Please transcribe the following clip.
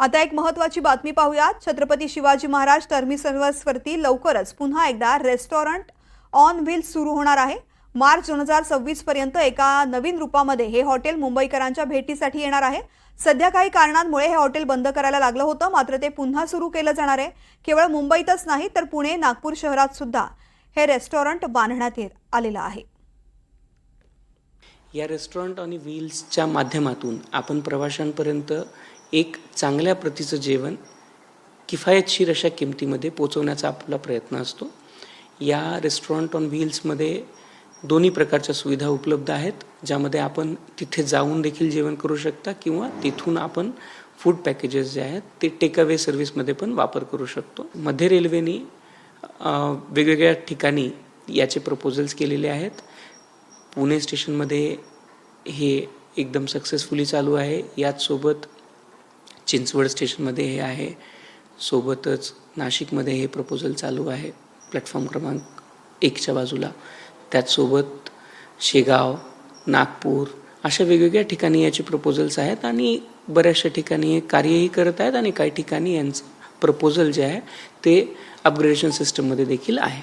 आता एक महत्त्वाची बातमी पाहूयात। छत्रपती शिवाजी महाराज टर्मिनसवरती लवकरच पुन्हा एकदा रेस्टॉरंट ऑन व्हील्स सुरू होणार आहे। मार्च 2026 पर्यंत एका नवीन रूपामध्ये हे हॉटेल मुंबईकरांच्या भेटीसाठी येणार आहे। सध्या काही कारणांमुळे हे हॉटेल बंद करायला लागलं होतं, मात्र ते पुन्हा सुरू केलं जाणार आहे। केवळ मुंबईतच नाही तर पुणे, नागपूर शहरात सुद्धा हे रेस्टॉरंट बांधण्यात आलेलं आहे। या रेस्टॉरंट आणि व्हील्सच्या माध्यमातून आपण प्रवाशांपर्यंत एक चांगल्या प्रतीचं जेवण किफायतशीर अशा किमतीमध्ये पोहोचवण्याचा आपला प्रयत्न असतो। या रेस्टॉरंट ऑन व्हील्समध्ये दोन्ही प्रकारच्या सुविधा उपलब्ध आहेत, ज्यामध्ये आपण तिथे जाऊन देखील जेवण करू शकता किंवा तिथून आपण फूड पॅकेजेस जे आहेत ते टेक अवे सर्व्हिसमध्ये पण वापर करू शकतो। मध्य रेल्वेने वेगवेगळ्या ठिकाणी याचे प्रपोजल्स केलेले आहेत। पुणे स्टेशनमध्ये हे एकदम सक्सेसफुली चालू आहे। याचसोबत चिंचवड स्टेशनमध्ये हे आहे, सोबतच नाशिकमध्ये हे प्रपोजल चालू आहे प्लॅटफॉर्म क्रमांक 1च्या बाजूला। त्याचसोबत शेगाव, नागपूर अशा वेगवेगळ्या ठिकाणी याचे प्रपोजल्स आहेत आणि बऱ्याचशा ठिकाणी हे कार्यही करत आहेत आणि काही ठिकाणी यांचं प्रपोजल जे आहे ते अपग्रेडेशन सिस्टममध्ये देखील आहे।